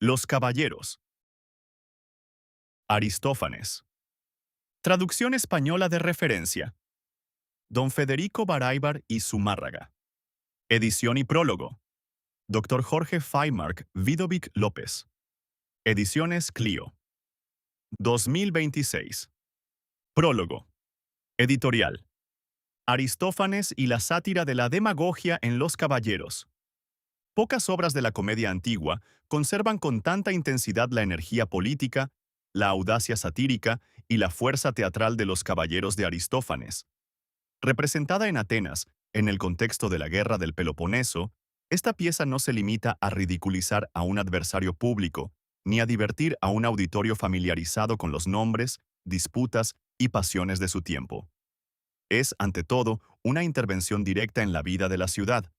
Los caballeros. Aristófanes. Traducción española de referencia. Don Federico Baráibar y Zumárraga. Edición y prólogo. Dr. Jorge Faymark Vidovic López. Ediciones Clio. 2026. Prólogo. Editorial. Aristófanes y la sátira de la demagogia en Los Caballeros. Pocas obras de la comedia antigua conservan con tanta intensidad la energía política, la audacia satírica y la fuerza teatral de Los Caballeros de Aristófanes. Representada en Atenas, en el contexto de la Guerra del Peloponeso, esta pieza no se limita a ridiculizar a un adversario público, ni a divertir a un auditorio familiarizado con los nombres, disputas y pasiones de su tiempo. Es, ante todo, una intervención directa en la vida de la ciudad.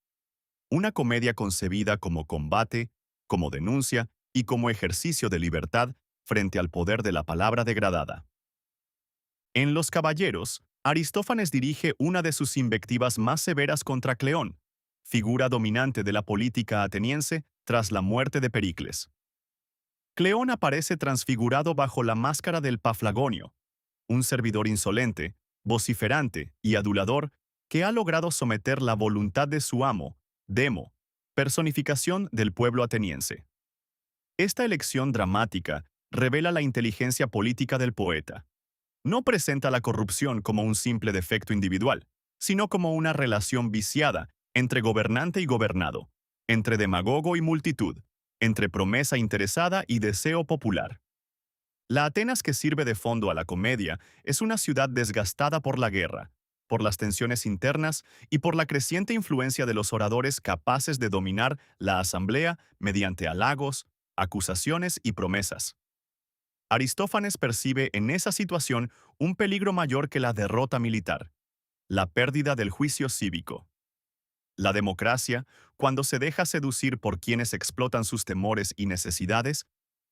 Una comedia concebida como combate, como denuncia y como ejercicio de libertad frente al poder de la palabra degradada. En Los Caballeros, Aristófanes dirige una de sus invectivas más severas contra Cleón, figura dominante de la política ateniense tras la muerte de Pericles. Cleón aparece transfigurado bajo la máscara del Paflagonio, un servidor insolente, vociferante y adulador que ha logrado someter la voluntad de su amo, Demo, personificación del pueblo ateniense. Esta elección dramática revela la inteligencia política del poeta. No presenta la corrupción como un simple defecto individual, sino como una relación viciada entre gobernante y gobernado, entre demagogo y multitud, entre promesa interesada y deseo popular. La Atenas que sirve de fondo a la comedia es una ciudad desgastada por la guerra, por las tensiones internas y por la creciente influencia de los oradores capaces de dominar la asamblea mediante halagos, acusaciones y promesas. Aristófanes percibe en esa situación un peligro mayor que la derrota militar, la pérdida del juicio cívico. La democracia, cuando se deja seducir por quienes explotan sus temores y necesidades,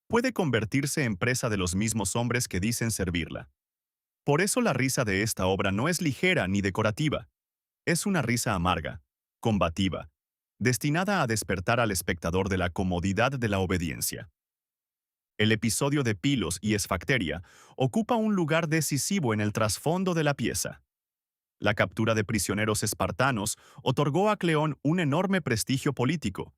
puede convertirse en presa de los mismos hombres que dicen servirla. Por eso la risa de esta obra no es ligera ni decorativa. Es una risa amarga, combativa, destinada a despertar al espectador de la comodidad de la obediencia. El episodio de Pilos y Esfacteria ocupa un lugar decisivo en el trasfondo de la pieza. La captura de prisioneros espartanos otorgó a Cleón un enorme prestigio político,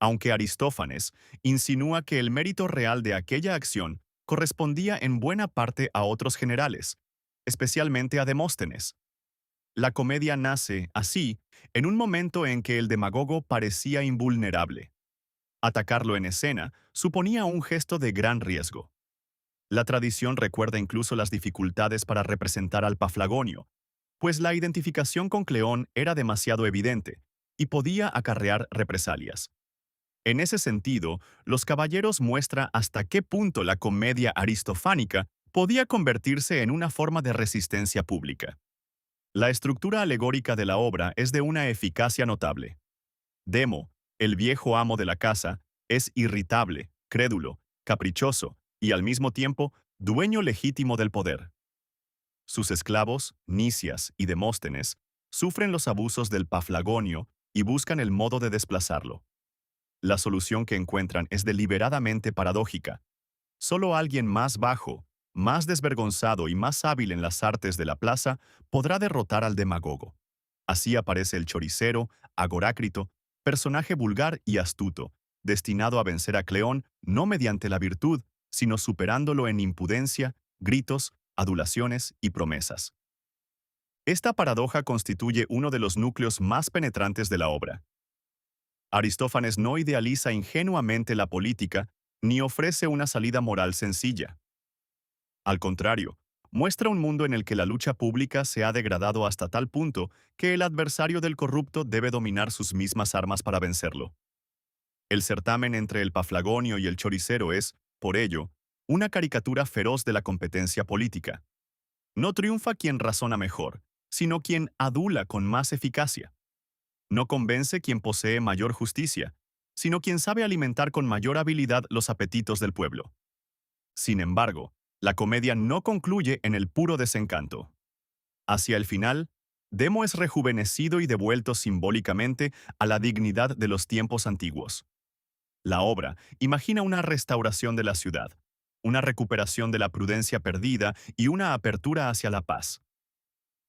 aunque Aristófanes insinúa que el mérito real de aquella acción correspondía en buena parte a otros generales, especialmente a Demóstenes. La comedia nace, así, en un momento en que el demagogo parecía invulnerable. Atacarlo en escena suponía un gesto de gran riesgo. La tradición recuerda incluso las dificultades para representar al Paflagonio, pues la identificación con Cleón era demasiado evidente y podía acarrear represalias. En ese sentido, Los Caballeros muestra hasta qué punto la comedia aristofánica podía convertirse en una forma de resistencia pública. La estructura alegórica de la obra es de una eficacia notable. Demo, el viejo amo de la casa, es irritable, crédulo, caprichoso y al mismo tiempo dueño legítimo del poder. Sus esclavos, Nicias y Demóstenes, sufren los abusos del Paflagonio y buscan el modo de desplazarlo. La solución que encuentran es deliberadamente paradójica. Solo alguien más bajo, más desvergonzado y más hábil en las artes de la plaza podrá derrotar al demagogo. Así aparece el choricero, Agorácrito, personaje vulgar y astuto, destinado a vencer a Cleón no mediante la virtud, sino superándolo en impudencia, gritos, adulaciones y promesas. Esta paradoja constituye uno de los núcleos más penetrantes de la obra. Aristófanes no idealiza ingenuamente la política ni ofrece una salida moral sencilla. Al contrario, muestra un mundo en el que la lucha pública se ha degradado hasta tal punto que el adversario del corrupto debe dominar sus mismas armas para vencerlo. El certamen entre el Paflagonio y el choricero es, por ello, una caricatura feroz de la competencia política. No triunfa quien razona mejor, sino quien adula con más eficacia. No convence quien posee mayor justicia, sino quien sabe alimentar con mayor habilidad los apetitos del pueblo. Sin embargo, la comedia no concluye en el puro desencanto. Hacia el final, Demo es rejuvenecido y devuelto simbólicamente a la dignidad de los tiempos antiguos. La obra imagina una restauración de la ciudad, una recuperación de la prudencia perdida y una apertura hacia la paz.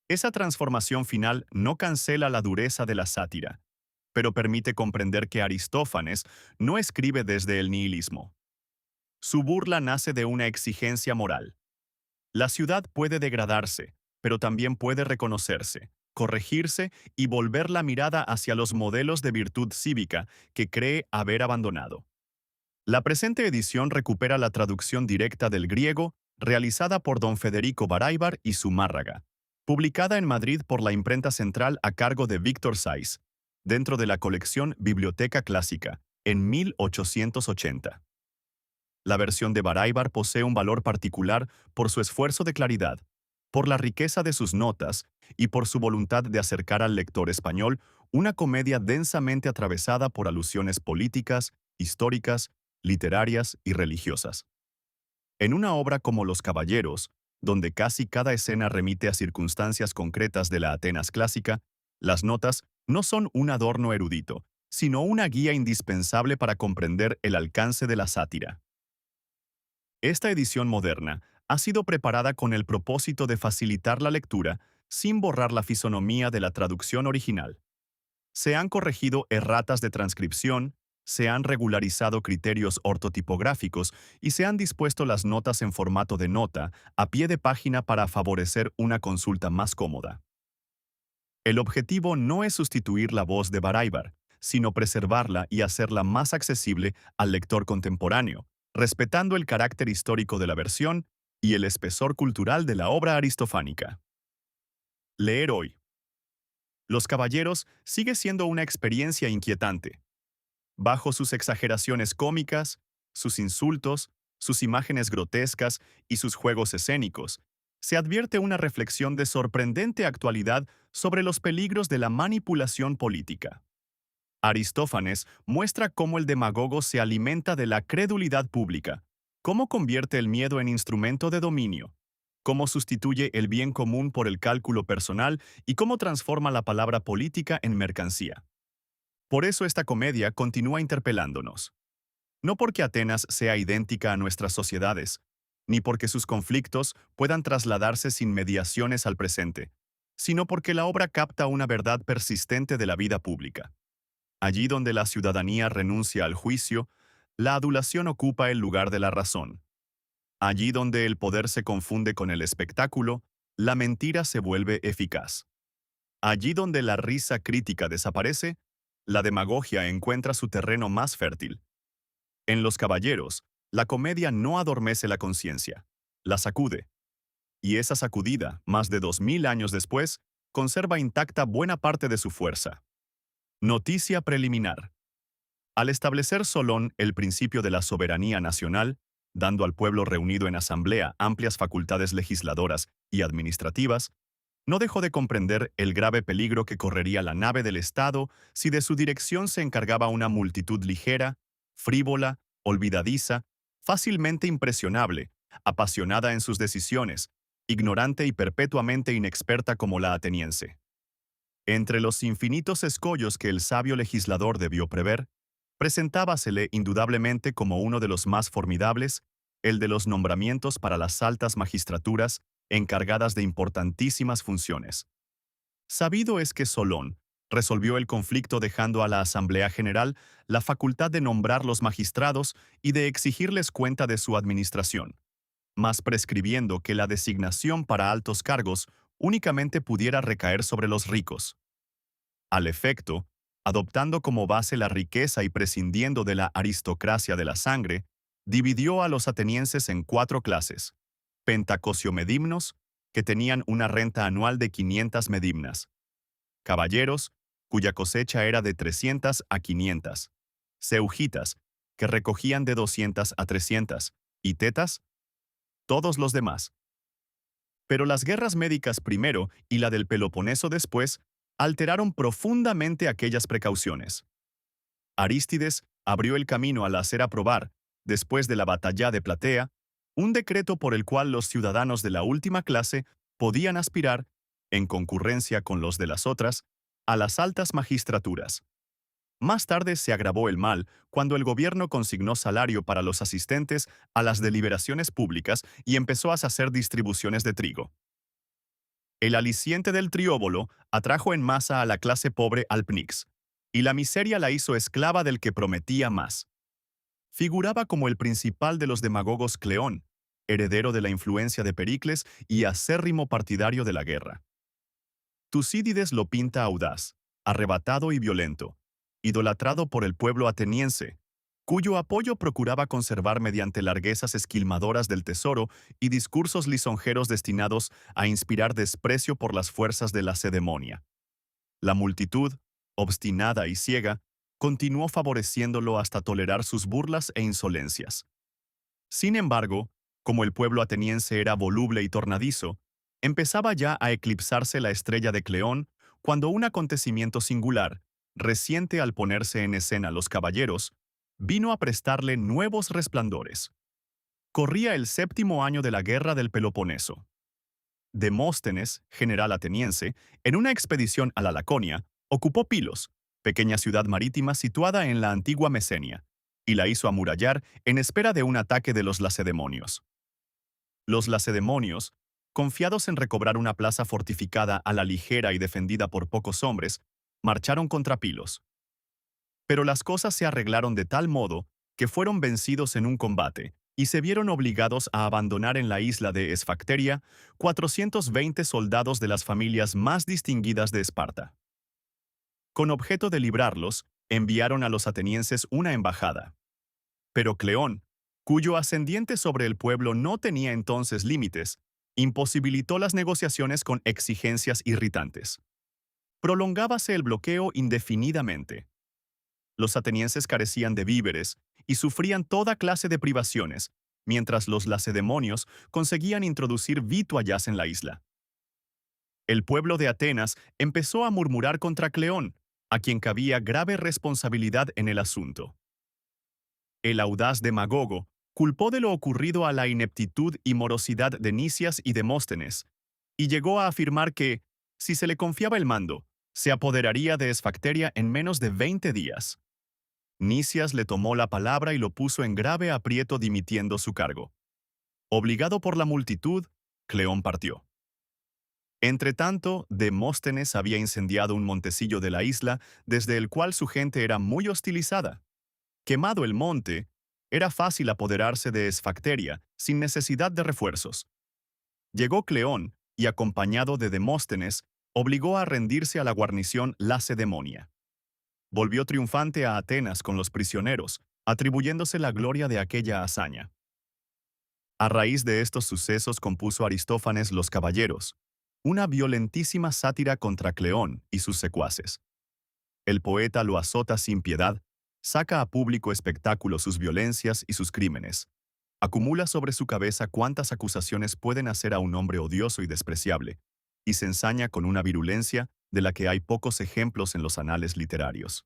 Esa transformación final no cancela la dureza de la sátira, pero permite comprender que Aristófanes no escribe desde el nihilismo. Su burla nace de una exigencia moral. La ciudad puede degradarse, pero también puede reconocerse, corregirse y volver la mirada hacia los modelos de virtud cívica que cree haber abandonado. La presente edición recupera la traducción directa del griego realizada por don Federico Baráibar y Zumárraga, publicada en Madrid por la imprenta central a cargo de Víctor Saiz, dentro de la colección Biblioteca Clásica, en 1880. La versión de Baráibar posee un valor particular por su esfuerzo de claridad, por la riqueza de sus notas y por su voluntad de acercar al lector español una comedia densamente atravesada por alusiones políticas, históricas, literarias y religiosas. En una obra como Los Caballeros, donde casi cada escena remite a circunstancias concretas de la Atenas clásica, las notas no son un adorno erudito, sino una guía indispensable para comprender el alcance de la sátira. Esta edición moderna ha sido preparada con el propósito de facilitar la lectura sin borrar la fisonomía de la traducción original. Se han corregido erratas de transcripción, se han regularizado criterios ortotipográficos y se han dispuesto las notas en formato de nota a pie de página para favorecer una consulta más cómoda. El objetivo no es sustituir la voz de Baráibar, sino preservarla y hacerla más accesible al lector contemporáneo, respetando el carácter histórico de la versión y el espesor cultural de la obra aristofánica. Leer hoy. Los Caballeros sigue siendo una experiencia inquietante. Bajo sus exageraciones cómicas, sus insultos, sus imágenes grotescas y sus juegos escénicos, se advierte una reflexión de sorprendente actualidad sobre los peligros de la manipulación política. Aristófanes muestra cómo el demagogo se alimenta de la credulidad pública, cómo convierte el miedo en instrumento de dominio, cómo sustituye el bien común por el cálculo personal y cómo transforma la palabra política en mercancía. Por eso esta comedia continúa interpelándonos. No porque Atenas sea idéntica a nuestras sociedades, ni porque sus conflictos puedan trasladarse sin mediaciones al presente, sino porque la obra capta una verdad persistente de la vida pública. Allí donde la ciudadanía renuncia al juicio, la adulación ocupa el lugar de la razón. Allí donde el poder se confunde con el espectáculo, la mentira se vuelve eficaz. Allí donde la risa crítica desaparece, la demagogia encuentra su terreno más fértil. En Los Caballeros, la comedia no adormece la conciencia, la sacude. Y esa sacudida, más de 2000 años después, conserva intacta buena parte de su fuerza. Noticia preliminar. Al establecer Solón el principio de la soberanía nacional, dando al pueblo reunido en asamblea amplias facultades legisladoras y administrativas, no dejó de comprender el grave peligro que correría la nave del Estado si de su dirección se encargaba una multitud ligera, frívola, olvidadiza, fácilmente impresionable, apasionada en sus decisiones, ignorante y perpetuamente inexperta como la ateniense. Entre los infinitos escollos que el sabio legislador debió prever, presentábasele indudablemente como uno de los más formidables, el de los nombramientos para las altas magistraturas encargadas de importantísimas funciones. Sabido es que Solón resolvió el conflicto dejando a la Asamblea General la facultad de nombrar los magistrados y de exigirles cuenta de su administración, mas prescribiendo que la designación para altos cargos únicamente pudiera recaer sobre los ricos. Al efecto, adoptando como base la riqueza y prescindiendo de la aristocracia de la sangre, dividió a los atenienses en 4 clases: pentacosiomedimnos, que tenían una renta anual de 500 medimnas; caballeros, cuya cosecha era de 300 a 500; seugitas, que recogían de 200 a 300, y tetas, todos los demás. Pero las guerras médicas primero y la del Peloponeso después alteraron profundamente aquellas precauciones. Arístides abrió el camino al hacer aprobar, después de la batalla de Platea, un decreto por el cual los ciudadanos de la última clase podían aspirar, en concurrencia con los de las otras, a las altas magistraturas. Más tarde se agravó el mal cuando el gobierno consignó salario para los asistentes a las deliberaciones públicas y empezó a hacer distribuciones de trigo. El aliciente del trióbolo atrajo en masa a la clase pobre al Pnix, y la miseria la hizo esclava del que prometía más. Figuraba como el principal de los demagogos Cleón, heredero de la influencia de Pericles y acérrimo partidario de la guerra. Tucídides lo pinta audaz, arrebatado y violento, idolatrado por el pueblo ateniense, cuyo apoyo procuraba conservar mediante larguezas esquilmadoras del tesoro y discursos lisonjeros destinados a inspirar desprecio por las fuerzas de la Lacedemonia. La multitud, obstinada y ciega, continuó favoreciéndolo hasta tolerar sus burlas e insolencias. Sin embargo, como el pueblo ateniense era voluble y tornadizo, empezaba ya a eclipsarse la estrella de Cleón cuando un acontecimiento singular, reciente al ponerse en escena los caballeros, vino a prestarle nuevos resplandores. Corría el 7º año de la guerra del Peloponeso. Demóstenes, general ateniense, en una expedición a la Laconia, ocupó Pilos, pequeña ciudad marítima situada en la antigua Mesenia, y la hizo amurallar en espera de un ataque de los lacedemonios. Los lacedemonios, confiados en recobrar una plaza fortificada a la ligera y defendida por pocos hombres, marcharon contra Pilos. Pero las cosas se arreglaron de tal modo que fueron vencidos en un combate y se vieron obligados a abandonar en la isla de Esfacteria 420 soldados de las familias más distinguidas de Esparta. Con objeto de librarlos, enviaron a los atenienses una embajada. Pero Cleón, cuyo ascendiente sobre el pueblo no tenía entonces límites, imposibilitó las negociaciones con exigencias irritantes. Prolongábase el bloqueo indefinidamente. Los atenienses carecían de víveres y sufrían toda clase de privaciones, mientras los lacedemonios conseguían introducir vituallas en la isla. El pueblo de Atenas empezó a murmurar contra Cleón, a quien cabía grave responsabilidad en el asunto. El audaz demagogo culpó de lo ocurrido a la ineptitud y morosidad de Nicias y Demóstenes, y llegó a afirmar que, si se le confiaba el mando, se apoderaría de Esfacteria en menos de 20 días. Nicias le tomó la palabra y lo puso en grave aprieto dimitiendo su cargo. Obligado por la multitud, Cleón partió. Entretanto, Demóstenes había incendiado un montecillo de la isla desde el cual su gente era muy hostilizada. Quemado el monte, era fácil apoderarse de Esfacteria sin necesidad de refuerzos. Llegó Cleón y, acompañado de Demóstenes, obligó a rendirse a la guarnición Lacedemonia. Volvió triunfante a Atenas con los prisioneros, atribuyéndose la gloria de aquella hazaña. A raíz de estos sucesos compuso Aristófanes Los Caballeros, una violentísima sátira contra Cleón y sus secuaces. El poeta lo azota sin piedad, saca a público espectáculo sus violencias y sus crímenes, acumula sobre su cabeza cuantas acusaciones pueden hacer a un hombre odioso y despreciable, y se ensaña con una virulencia de la que hay pocos ejemplos en los anales literarios.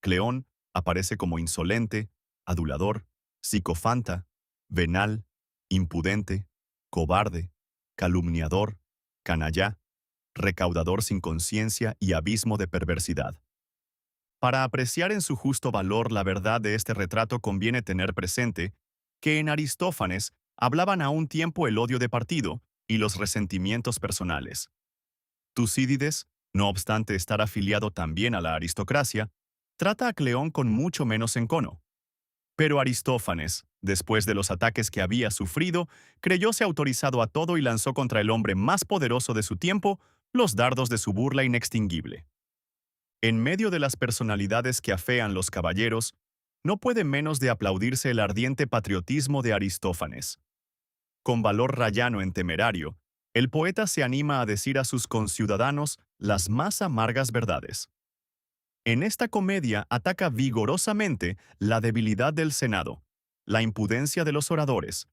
Cleón aparece como insolente, adulador, psicofanta, venal, impudente, cobarde, calumniador, canallá, recaudador sin conciencia y abismo de perversidad. Para apreciar en su justo valor la verdad de este retrato conviene tener presente que en Aristófanes hablaban a un tiempo el odio de partido y los resentimientos personales. Tucídides, no obstante estar afiliado también a la aristocracia, trata a Cleón con mucho menos encono. Pero Aristófanes, después de los ataques que había sufrido, creyóse autorizado a todo y lanzó contra el hombre más poderoso de su tiempo los dardos de su burla inextinguible. En medio de las personalidades que afean los caballeros, no puede menos de aplaudirse el ardiente patriotismo de Aristófanes. Con valor rayano en temerario, el poeta se anima a decir a sus conciudadanos las más amargas verdades. En esta comedia ataca vigorosamente la debilidad del Senado, la impudencia de los oradores,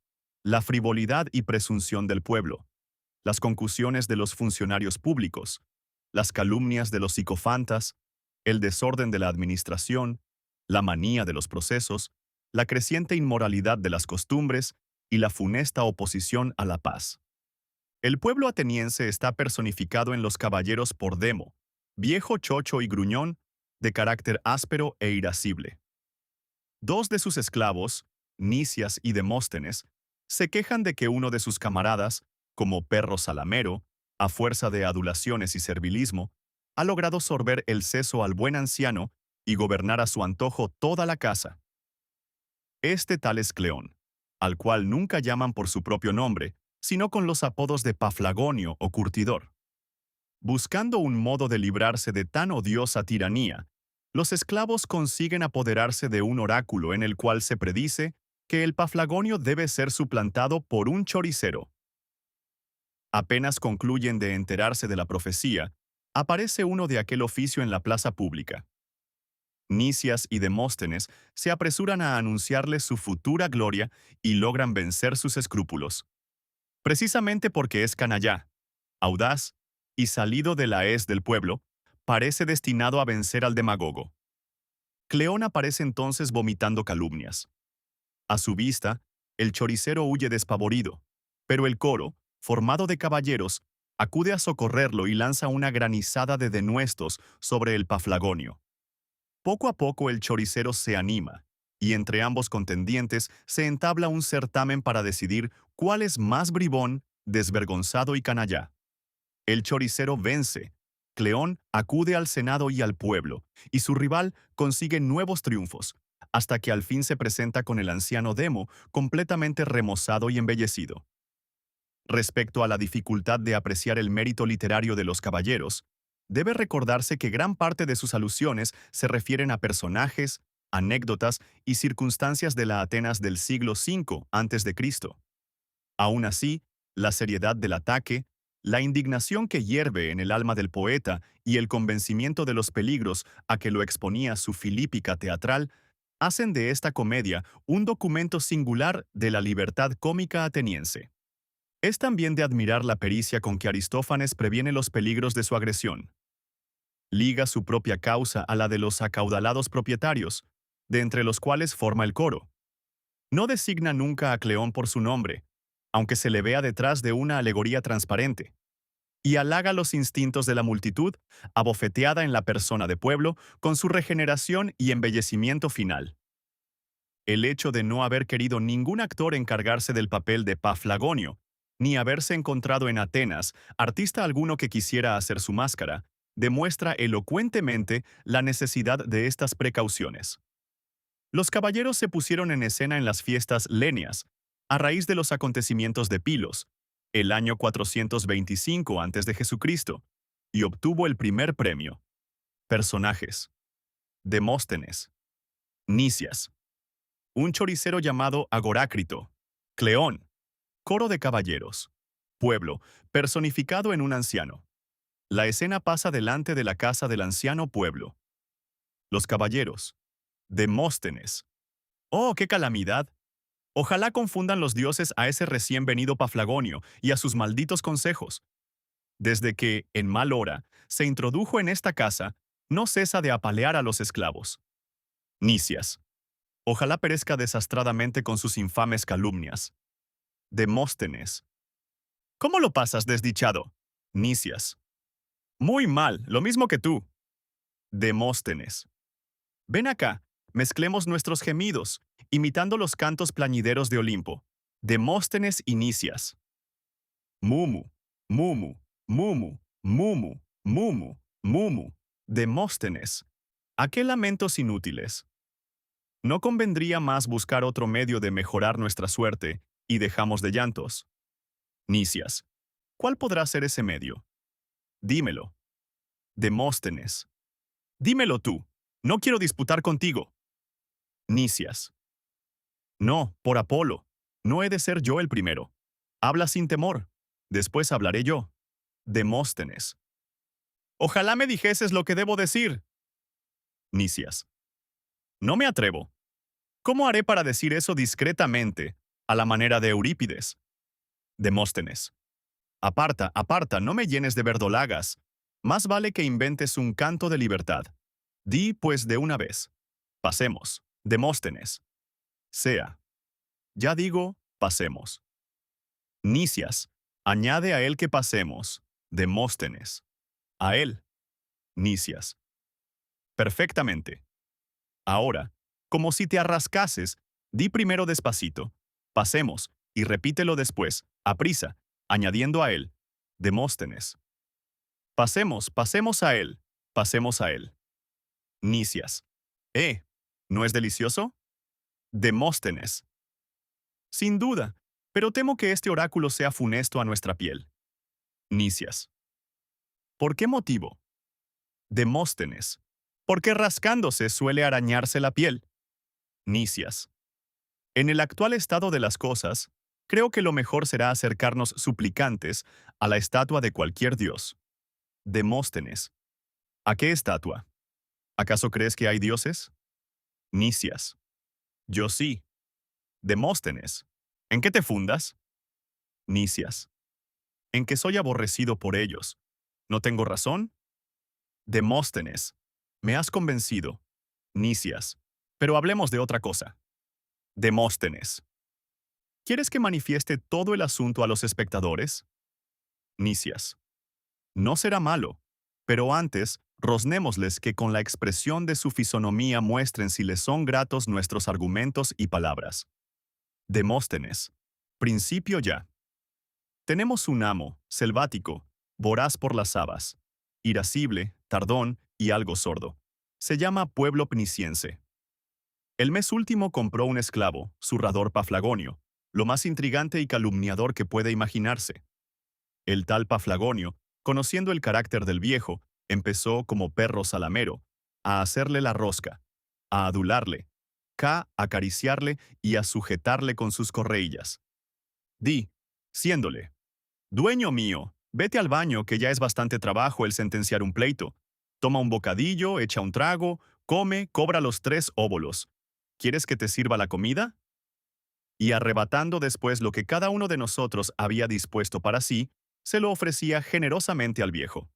la frivolidad y presunción del pueblo, las concusiones de los funcionarios públicos, las calumnias de los psicofantas, el desorden de la administración, la manía de los procesos, la creciente inmoralidad de las costumbres y la funesta oposición a la paz. El pueblo ateniense está personificado en los caballeros por Demo, viejo chocho y gruñón, de carácter áspero e irascible. Dos de sus esclavos, Nicias y Demóstenes, se quejan de que uno de sus camaradas, como perro salamero, a fuerza de adulaciones y servilismo, ha logrado sorber el seso al buen anciano y gobernar a su antojo toda la casa. Este tal es Cleón, al cual nunca llaman por su propio nombre, sino con los apodos de Paflagonio o Curtidor. Buscando un modo de librarse de tan odiosa tiranía, los esclavos consiguen apoderarse de un oráculo en el cual se predice que el Paflagonio debe ser suplantado por un choricero. Apenas concluyen de enterarse de la profecía, aparece uno de aquel oficio en la plaza pública. Nicias y Demóstenes se apresuran a anunciarle su futura gloria y logran vencer sus escrúpulos. Precisamente porque es canallá, audaz y salido de la hez del pueblo, parece destinado a vencer al demagogo. Cleón aparece entonces vomitando calumnias. A su vista, el choricero huye despavorido, pero el coro, formado de caballeros, acude a socorrerlo y lanza una granizada de denuestos sobre el Paflagonio. Poco a poco el choricero se anima, y entre ambos contendientes se entabla un certamen para decidir cuál es más bribón, desvergonzado y canallá. El choricero vence. Cleón acude al Senado y al pueblo, y su rival consigue nuevos triunfos, hasta que al fin se presenta con el anciano Demo, completamente remozado y embellecido. Respecto a la dificultad de apreciar el mérito literario de los caballeros, debe recordarse que gran parte de sus alusiones se refieren a personajes, anécdotas y circunstancias de la Atenas del siglo V a.C. Aún así, la seriedad del ataque, la indignación que hierve en el alma del poeta y el convencimiento de los peligros a que lo exponía su filípica teatral hacen de esta comedia un documento singular de la libertad cómica ateniense. Es también de admirar la pericia con que Aristófanes previene los peligros de su agresión. Liga su propia causa a la de los acaudalados propietarios, de entre los cuales forma el coro. No designa nunca a Cleón por su nombre, aunque se le vea detrás de una alegoría transparente, y halaga los instintos de la multitud, abofeteada en la persona de pueblo, con su regeneración y embellecimiento final. El hecho de no haber querido ningún actor encargarse del papel de Paflagonio, ni haberse encontrado en Atenas artista alguno que quisiera hacer su máscara, demuestra elocuentemente la necesidad de estas precauciones. Los caballeros se pusieron en escena en las fiestas lenias, a raíz de los acontecimientos de Pilos, el año 425 a.C., y obtuvo el primer premio. Personajes: Demóstenes, Nicias, un choricero llamado Agorácrito, Cleón, coro de caballeros, pueblo, personificado en un anciano. La escena pasa delante de la casa del anciano pueblo. Los caballeros: Demóstenes. ¡Oh, qué calamidad! Ojalá confundan los dioses a ese recién venido Paflagonio y a sus malditos consejos. Desde que, en mal hora, se introdujo en esta casa, no cesa de apalear a los esclavos. Nicias. Ojalá perezca desastradamente con sus infames calumnias. Demóstenes. ¿Cómo lo pasas, desdichado? Nicias. Muy mal, lo mismo que tú. Demóstenes. Ven acá, mezclemos nuestros gemidos, imitando los cantos plañideros de Olimpo. Demóstenes y Nicias. Mumu, mumu, mumu, mumu, mumu, mumu. Demóstenes. ¿A qué lamentos inútiles? ¿No convendría más buscar otro medio de mejorar nuestra suerte y dejamos de llantos? Nicias. ¿Cuál podrá ser ese medio? Dímelo. Demóstenes. Dímelo tú. No quiero disputar contigo. Nicias. No, por Apolo. No he de ser yo el primero. Habla sin temor. Después hablaré yo. Demóstenes. Ojalá me dijeses lo que debo decir. Nicias. No me atrevo. ¿Cómo haré para decir eso discretamente, a la manera de Eurípides? Demóstenes. Aparta, aparta, no me llenes de verdolagas. Más vale que inventes un canto de libertad. Di, pues, de una vez. Pasemos. Demóstenes. Sea. Ya digo, pasemos. Nicias. Añade a él que pasemos. Demóstenes. A él. Nicias. Perfectamente. Ahora, como si te arrascases, di primero despacito. Pasemos, y repítelo después, a prisa, añadiendo a él. Demóstenes. Pasemos, pasemos a él. Pasemos a él. Nicias. ¿No es delicioso? Demóstenes. Sin duda, pero temo que este oráculo sea funesto a nuestra piel. Nicias. ¿Por qué motivo? Demóstenes. Porque rascándose suele arañarse la piel. Nicias. En el actual estado de las cosas, creo que lo mejor será acercarnos suplicantes a la estatua de cualquier dios. Demóstenes. ¿A qué estatua? ¿Acaso crees que hay dioses? Nicias. Yo sí. Demóstenes. ¿En qué te fundas? Nicias. En que soy aborrecido por ellos. ¿No tengo razón? Demóstenes. Me has convencido. Nicias. Pero hablemos de otra cosa. Demóstenes. ¿Quieres que manifieste todo el asunto a los espectadores? Nicias. No será malo, pero antes, rosnémosles que con la expresión de su fisonomía muestren si les son gratos nuestros argumentos y palabras. Demóstenes. Principio ya. Tenemos un amo, selvático, voraz por las habas, irascible, tardón y algo sordo. Se llama pueblo pniciense. El mes último compró un esclavo, zurrador Paflagonio, lo más intrigante y calumniador que puede imaginarse. El tal Paflagonio, conociendo el carácter del viejo, empezó como perro salamero, a hacerle la rosca, a adularle, a acariciarle y a sujetarle con sus correillas. Di, siéndole, dueño mío, vete al baño que ya es bastante trabajo el sentenciar un pleito. Toma un bocadillo, echa un trago, come, cobra los 3 óbolos. ¿Quieres que te sirva la comida? Y arrebatando después lo que cada uno de nosotros había dispuesto para sí, se lo ofrecía generosamente al viejo.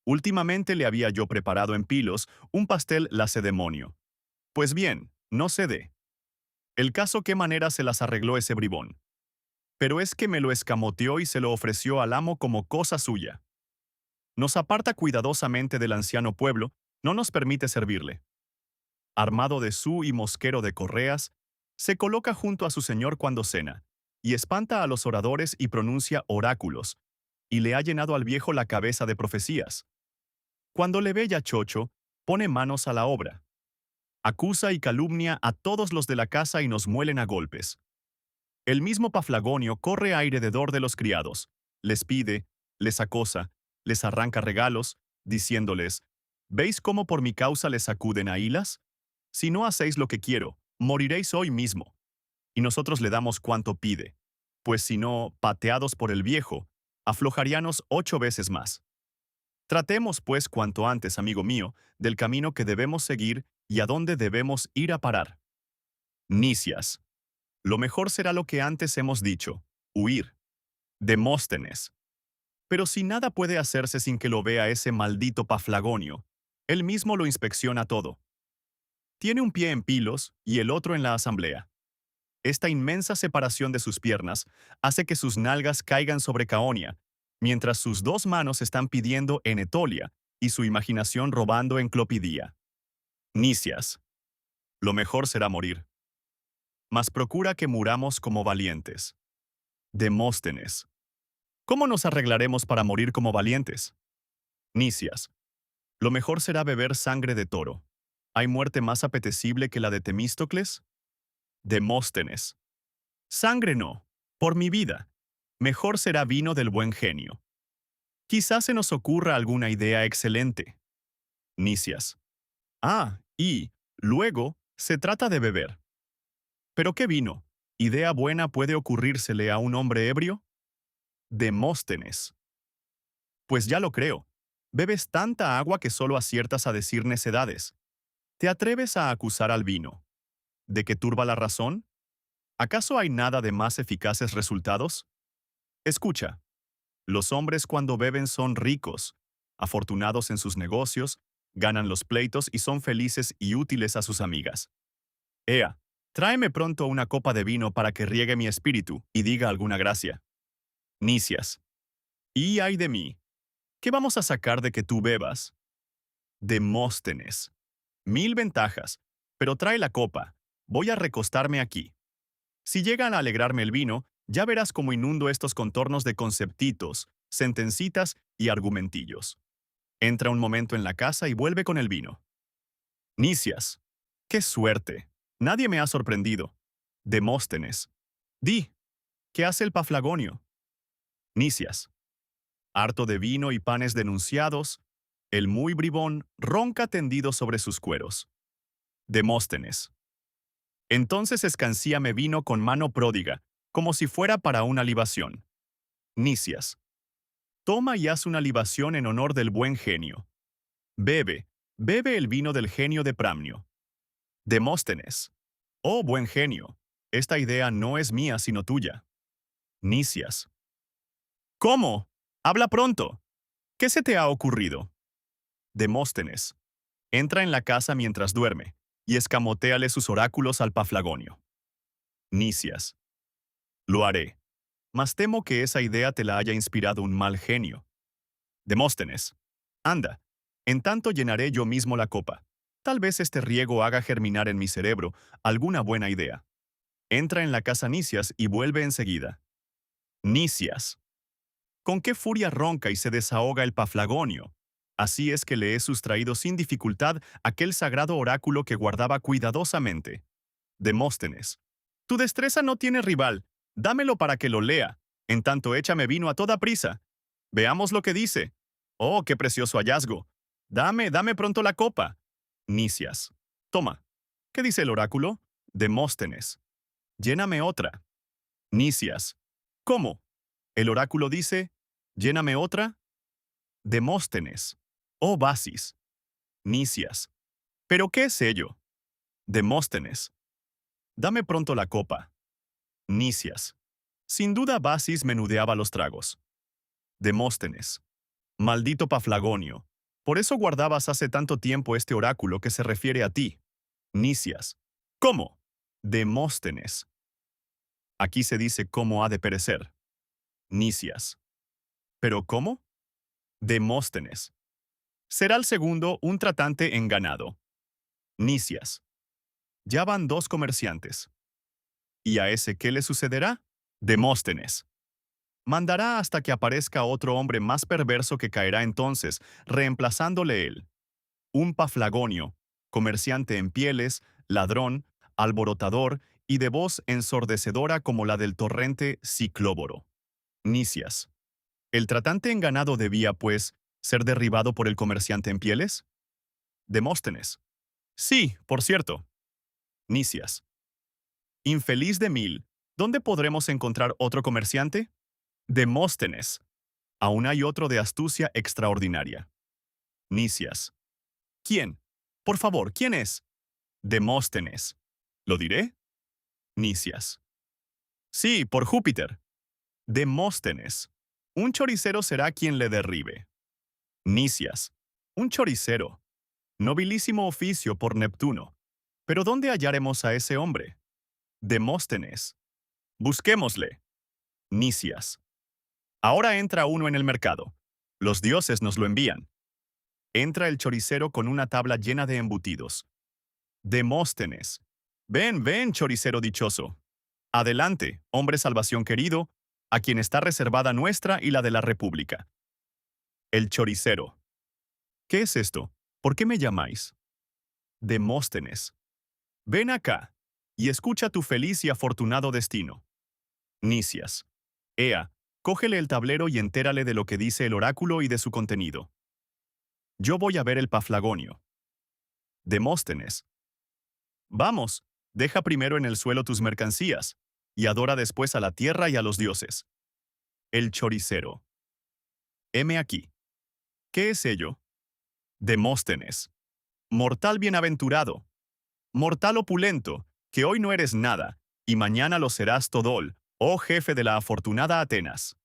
Últimamente le había yo preparado en Pilos un pastel lacedemonio. Pues bien, no cede. El caso qué manera se las arregló ese bribón. Pero es que me lo escamoteó y se lo ofreció al amo como cosa suya. Nos aparta cuidadosamente del anciano pueblo, no nos permite servirle. Armado de su y mosquero de correas, se coloca junto a su señor cuando cena, y espanta a los oradores y pronuncia oráculos, y le ha llenado al viejo la cabeza de profecías. Cuando le ve ya chocho, pone manos a la obra. Acusa y calumnia a todos los de la casa y nos muelen a golpes. El mismo Paflagonio corre alrededor de los criados, les pide, les acosa, les arranca regalos, diciéndoles, ¿veis cómo por mi causa les acuden a hilas? Si no hacéis lo que quiero, moriréis hoy mismo. Y nosotros le damos cuanto pide, pues si no, pateados por el viejo, aflojaríanos 8 veces más. Tratemos, pues, cuanto antes, amigo mío, del camino que debemos seguir y a dónde debemos ir a parar. Nicias. Lo mejor será lo que antes hemos dicho, huir. Demóstenes. Pero si nada puede hacerse sin que lo vea ese maldito Paflagonio, él mismo lo inspecciona todo. Tiene un pie en Pilos y el otro en la asamblea. Esta inmensa separación de sus piernas hace que sus nalgas caigan sobre Caonia, mientras sus 2 manos están pidiendo en Etolia y su imaginación robando en Clopidía. Nicias. Lo mejor será morir. Mas procura que muramos como valientes. Demóstenes. ¿Cómo nos arreglaremos para morir como valientes? Nicias. Lo mejor será beber sangre de toro. ¿Hay muerte más apetecible que la de Temístocles? Demóstenes. Sangre no, por mi vida. Mejor será vino del buen genio. Quizás se nos ocurra alguna idea excelente. Nicias. Y, luego, se trata de beber. ¿Pero qué vino? ¿Idea buena puede ocurrírsele a un hombre ebrio? Demóstenes. Pues ya lo creo. Bebes tanta agua que solo aciertas a decir necedades. ¿Te atreves a acusar al vino? ¿De que turba la razón? ¿Acaso hay nada de más eficaces resultados? Escucha. Los hombres cuando beben son ricos, afortunados en sus negocios, ganan los pleitos y son felices y útiles a sus amigas. Ea, tráeme pronto una copa de vino para que riegue mi espíritu y diga alguna gracia. Nicias. Y ay de mí. ¿Qué vamos a sacar de que tú bebas? Demóstenes. Mil ventajas, pero trae la copa. Voy a recostarme aquí. Si llegan a alegrarme el vino, ya verás cómo inundo estos contornos de conceptitos, sentencitas y argumentillos. Entra un momento en la casa y vuelve con el vino. Nicias. ¡Qué suerte! Nadie me ha sorprendido. Demóstenes. Di, ¿qué hace el Paflagonio? Nicias. Harto de vino y panes denunciados, el muy bribón ronca tendido sobre sus cueros. Demóstenes. Entonces escancíame vino con mano pródiga, como si fuera para una libación. Nicias. Toma y haz una libación en honor del buen genio. Bebe, bebe el vino del genio de Pramnio. Demóstenes. Oh, buen genio, esta idea no es mía sino tuya. Nicias. ¿Cómo? Habla pronto. ¿Qué se te ha ocurrido? Demóstenes. Entra en la casa mientras duerme y escamotéale sus oráculos al Paflagonio. Nicias. Lo haré, mas temo que esa idea te la haya inspirado un mal genio. Demóstenes. Anda, en tanto llenaré yo mismo la copa. Tal vez este riego haga germinar en mi cerebro alguna buena idea. Entra en la casa Nicias y vuelve enseguida. Nicias. Con qué furia ronca y se desahoga el Paflagonio. Así es que le he sustraído sin dificultad aquel sagrado oráculo que guardaba cuidadosamente. Demóstenes. Tu destreza no tiene rival. Dámelo para que lo lea. En tanto échame vino a toda prisa. Veamos lo que dice. Oh, qué precioso hallazgo. Dame pronto la copa. Nicias. Toma. ¿Qué dice el oráculo? Demóstenes. Lléname otra. Nicias. ¿Cómo? El oráculo dice, lléname otra. Demóstenes. Oh, Basis. Nicias. ¿Pero qué es ello? Demóstenes. Dame pronto la copa. Nicias. Sin duda Basis menudeaba los tragos. Demóstenes. Maldito Paflagonio. Por eso guardabas hace tanto tiempo este oráculo que se refiere a ti. Nicias. ¿Cómo? Demóstenes. Aquí se dice cómo ha de perecer. Nicias. ¿Pero cómo? Demóstenes. Será el segundo un tratante enganado. Nicias. Ya van dos comerciantes. ¿Y a ese qué le sucederá? Demóstenes. Mandará hasta que aparezca otro hombre más perverso que caerá entonces, reemplazándole él. Un Paflagonio, comerciante en pieles, ladrón, alborotador y de voz ensordecedora como la del torrente Ciclóboro. Nicias. ¿El tratante enganado debía, pues, ser derribado por el comerciante en pieles? Demóstenes. Sí, por cierto. Nicias. Infeliz de mil, ¿dónde podremos encontrar otro comerciante? Demóstenes. Aún hay otro de astucia extraordinaria. Nicias. ¿Quién? Por favor, ¿quién es? Demóstenes. ¿Lo diré? Nicias. Sí, por Júpiter. Demóstenes. Un choricero será quien le derribe. Nicias. Un choricero. Nobilísimo oficio por Neptuno. Pero ¿dónde hallaremos a ese hombre? Demóstenes. Busquémosle. Nicias. Ahora entra uno en el mercado. Los dioses nos lo envían. Entra el choricero con una tabla llena de embutidos. Demóstenes. Ven, ven, choricero dichoso. Adelante, hombre salvación querido, a quien está reservada nuestra y la de la República. El choricero. ¿Qué es esto? ¿Por qué me llamáis? Demóstenes. Ven acá, y escucha tu feliz y afortunado destino. Nicias. Ea, cógele el tablero y entérale de lo que dice el oráculo y de su contenido. Yo voy a ver el Paflagonio. Demóstenes. Vamos, deja primero en el suelo tus mercancías, y adora después a la tierra y a los dioses. El choricero. Heme aquí. ¿Qué es ello? Demóstenes. Mortal bienaventurado. Mortal opulento, que hoy no eres nada, y mañana lo serás todol, oh jefe de la afortunada Atenas.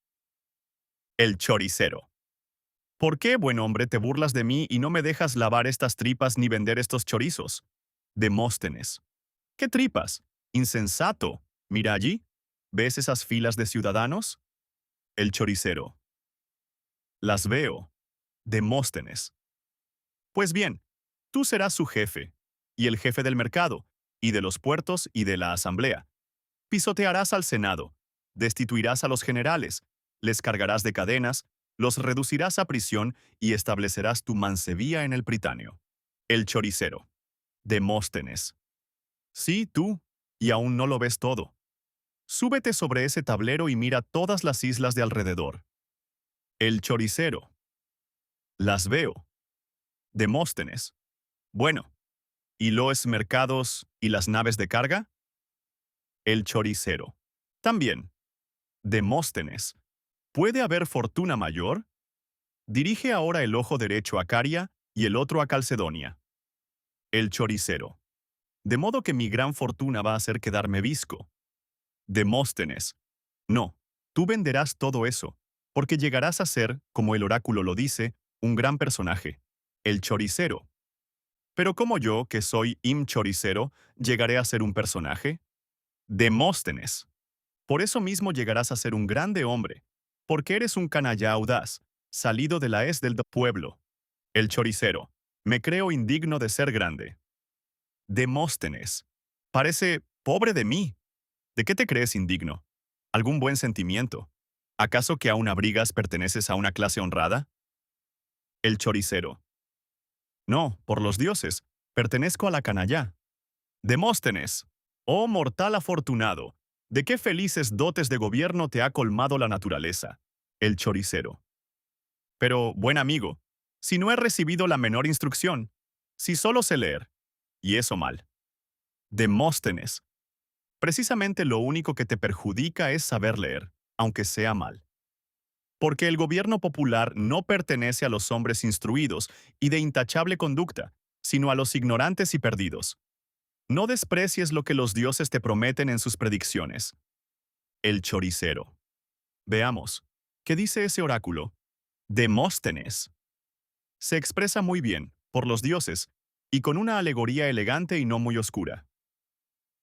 El choricero. ¿Por qué, buen hombre, te burlas de mí y no me dejas lavar estas tripas ni vender estos chorizos? Demóstenes. ¿Qué tripas? Insensato. Mira allí. ¿Ves esas filas de ciudadanos? El choricero. Las veo. Demóstenes. Pues bien, Tú serás su jefe, y el jefe del mercado, y de los puertos y de la asamblea. Pisotearás al Senado, destituirás a los generales, les cargarás de cadenas, los reducirás a prisión y establecerás tu mancebía en el Británio. El choricero. Demóstenes. Sí, tú, y aún no lo ves todo. Súbete sobre ese tablero y mira todas las islas de alrededor. El choricero. Las veo. Demóstenes. Bueno, ¿y los mercados y las naves de carga? El choricero. También. Demóstenes. ¿Puede haber fortuna mayor? Dirige ahora el ojo derecho a Caria y el otro a Calcedonia. El choricero. De modo que mi gran fortuna va a hacer quedarme visco. Demóstenes. No, tú venderás todo eso, porque llegarás a ser, como el oráculo lo dice, un gran personaje. El choricero. Pero ¿cómo yo, que soy choricero, llegaré a ser un personaje? Demóstenes. Por eso mismo llegarás a ser un grande hombre, porque eres un canalla audaz, salido de la es del pueblo. El choricero. Me creo indigno de ser grande. Demóstenes. Parece pobre de mí. ¿De qué te crees indigno? ¿Algún buen sentimiento? ¿Acaso que aún abrigas perteneces a una clase honrada? El choricero. No, por los dioses, pertenezco a la canallá. Demóstenes. Oh mortal afortunado, ¿de qué felices dotes de gobierno te ha colmado la naturaleza? El choricero. Pero, buen amigo, si no he recibido la menor instrucción, si solo sé leer, y eso mal. Demóstenes. Precisamente lo único que te perjudica es saber leer, aunque sea mal. Porque el gobierno popular no pertenece a los hombres instruidos y de intachable conducta, sino a los ignorantes y perdidos. No desprecies lo que los dioses te prometen en sus predicciones. El choricero. Veamos, ¿qué dice ese oráculo? Demóstenes. Se expresa muy bien, por los dioses, y con una alegoría elegante y no muy oscura.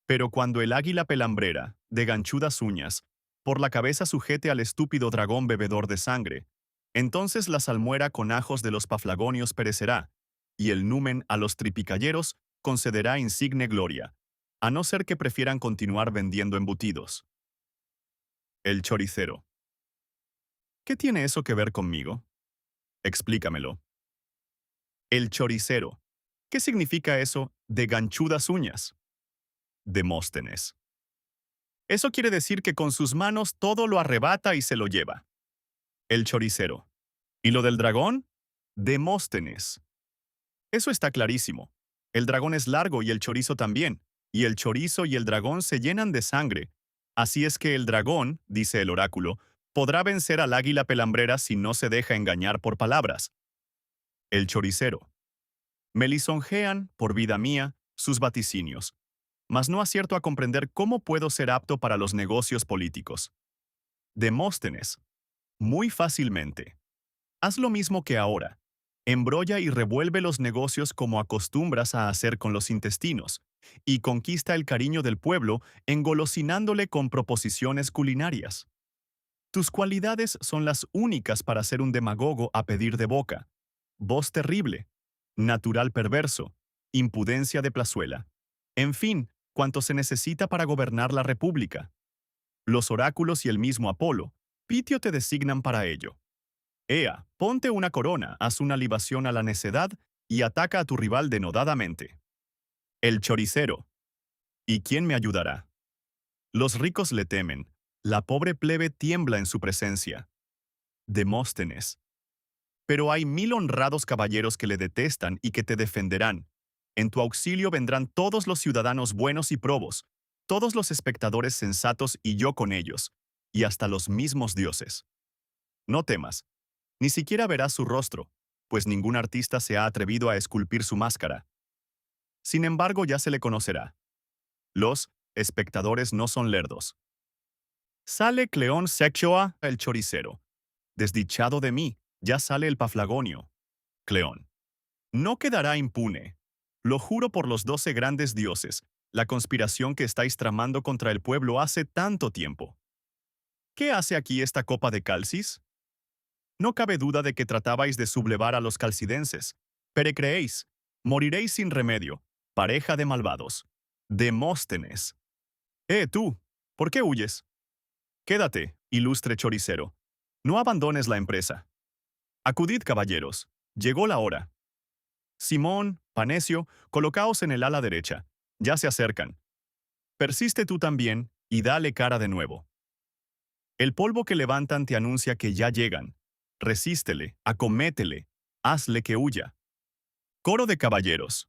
Pero cuando el águila pelambrera, de ganchudas uñas, por la cabeza sujete al estúpido dragón bebedor de sangre, entonces la salmuera con ajos de los paflagonios perecerá, y el numen a los tripicalleros concederá insigne gloria, a no ser que prefieran continuar vendiendo embutidos. El choricero. ¿Qué tiene eso que ver conmigo? Explícamelo. El choricero. ¿Qué significa eso de ganchudas uñas? Demóstenes. Eso quiere decir que con sus manos todo lo arrebata y se lo lleva. El choricero. ¿Y lo del dragón? Demóstenes. Eso está clarísimo. El dragón es largo y el chorizo también, y el chorizo y el dragón se llenan de sangre. Así es que el dragón, dice el oráculo, podrá vencer al águila pelambrera si no se deja engañar por palabras. El choricero. Me lisonjean, por vida mía, sus vaticinios, mas no acierto a comprender cómo puedo ser apto para los negocios políticos. Demóstenes. Muy fácilmente. Haz lo mismo que ahora. Embrolla y revuelve los negocios como acostumbras a hacer con los intestinos, y conquista el cariño del pueblo engolosinándole con proposiciones culinarias. Tus cualidades son las únicas para ser un demagogo a pedir de boca. Voz terrible, natural perverso, impudencia de plazuela. En fin, cuanto se necesita para gobernar la república. Los oráculos y el mismo Apolo, Pitio te designan para ello. Ea, ponte una corona, haz una libación a la necedad y ataca a tu rival denodadamente. El choricero. ¿Y quién me ayudará? Los ricos le temen, la pobre plebe tiembla en su presencia. Demóstenes. Pero hay 1000 honrados caballeros que le detestan y que te defenderán. En tu auxilio vendrán todos los ciudadanos buenos y probos, todos los espectadores sensatos y yo con ellos, y hasta los mismos dioses. No temas, ni siquiera verás su rostro, pues ningún artista se ha atrevido a esculpir su máscara. Sin embargo, ya se le conocerá. Los espectadores no son lerdos. Sale Cleón Sexoa, el choricero. Desdichado de mí, ya sale el paflagonio. Cleón. No quedará impune. Lo juro por los 12 grandes dioses, la conspiración que estáis tramando contra el pueblo hace tanto tiempo. ¿Qué hace aquí esta copa de Calcis? No cabe duda de que tratabais de sublevar a los calcidenses. Pero creéis, Moriréis sin remedio, pareja de malvados. Demóstenes. Tú, ¿por qué huyes? Quédate, ilustre choricero. No abandones la empresa. Acudid, caballeros. Llegó la hora. Simón, Panecio, colocaos en el ala derecha. Ya se acercan. Persiste tú también, y dale cara de nuevo. El polvo que levantan te anuncia que ya llegan. Resístele, acométele, hazle que huya. Coro de caballeros.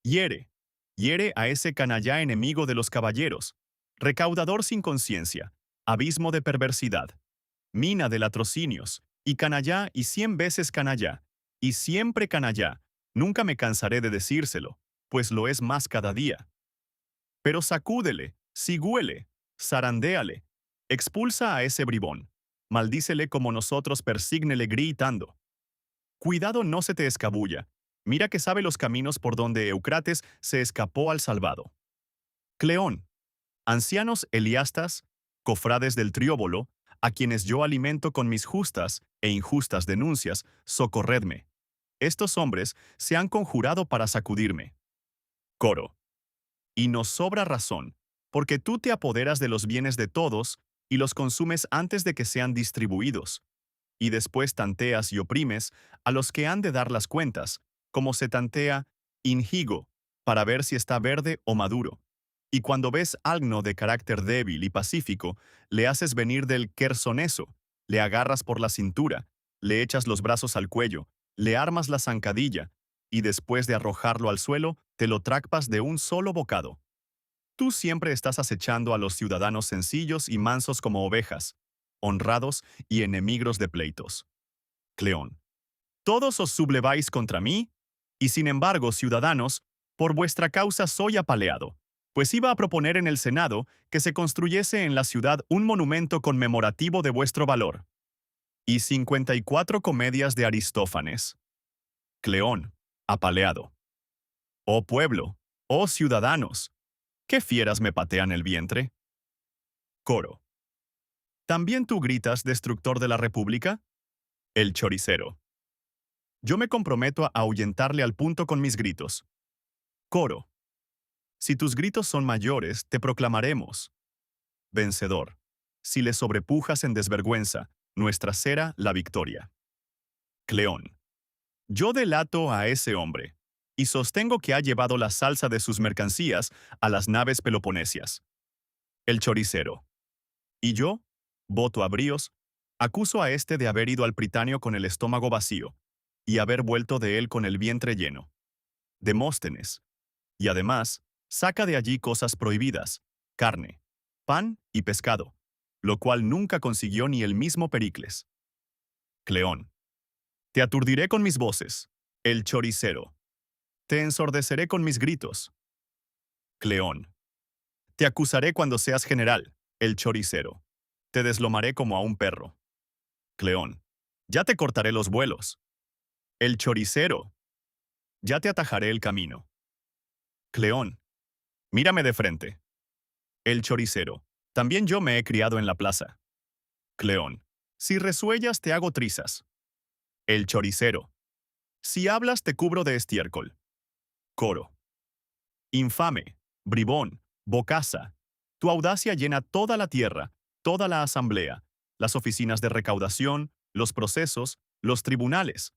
Hiere, hiere a ese canallá enemigo de los caballeros, recaudador sin conciencia, abismo de perversidad, mina de latrocinios, y canallá y 100 veces canallá, y siempre canallá, nunca me cansaré de decírselo, pues lo es más cada día. Pero sacúdele, sigúele, zarandéale, expulsa a ese bribón, maldícele como nosotros persígnele gritando. Cuidado no se te escabulla, mira que sabe los caminos por donde Eucrates se escapó al salvado. Cleón, ancianos eliastas, cofrades del Trióbolo, a quienes yo alimento con mis justas e injustas denuncias, socorredme. Estos hombres se han conjurado para sacudirme. Coro. Y nos sobra razón, porque tú te apoderas de los bienes de todos y los consumes antes de que sean distribuidos, y después tanteas y oprimes a los que han de dar las cuentas, como se tantea inhigo, para ver si está verde o maduro. Y cuando ves algo de carácter débil y pacífico, le haces venir del quersoneso, le agarras por la cintura, le echas los brazos al cuello, le armas la zancadilla, y después de arrojarlo al suelo, te lo tragpas de un solo bocado. Tú siempre estás acechando a los ciudadanos sencillos y mansos como ovejas, honrados y enemigos de pleitos. Cleón. Todos os subleváis contra mí, y sin embargo, ciudadanos, por vuestra causa soy apaleado, pues iba a proponer en el Senado que se construyese en la ciudad un monumento conmemorativo de vuestro valor. Y 54 comedias de Aristófanes. Cleón, apaleado. Oh pueblo, oh ciudadanos, ¿qué fieras me patean el vientre? Coro. ¿También tú gritas, destructor de la República? El choricero. Yo me comprometo a ahuyentarle al punto con mis gritos. Coro. Si tus gritos son mayores, te proclamaremos. Vencedor. Si le sobrepujas en desvergüenza, nuestra será la victoria. Cleón. Yo delato a ese hombre, y sostengo que ha llevado la salsa de sus mercancías a las naves peloponesias. El choricero. Y yo, voto a bríos, acuso a este de haber ido al Pritanio con el estómago vacío, y haber vuelto de él con el vientre lleno. Demóstenes. Y además, saca de allí cosas prohibidas, carne, pan y pescado, lo cual nunca consiguió ni el mismo Pericles. Cleón. Te aturdiré con mis voces, el choricero. Te ensordeceré con mis gritos. Cleón. Te acusaré cuando seas general, el choricero. Te deslomaré como a un perro. Cleón. Ya te cortaré los vuelos. El choricero. Ya te atajaré el camino. Cleón. Mírame de frente. El choricero. También yo me he criado en la plaza. Cleón. Si resuellas te hago trizas. El choricero. Si hablas te cubro de estiércol. Coro. Infame, bribón, bocaza. Tu audacia llena toda la tierra, toda la asamblea, las oficinas de recaudación, los procesos, los tribunales.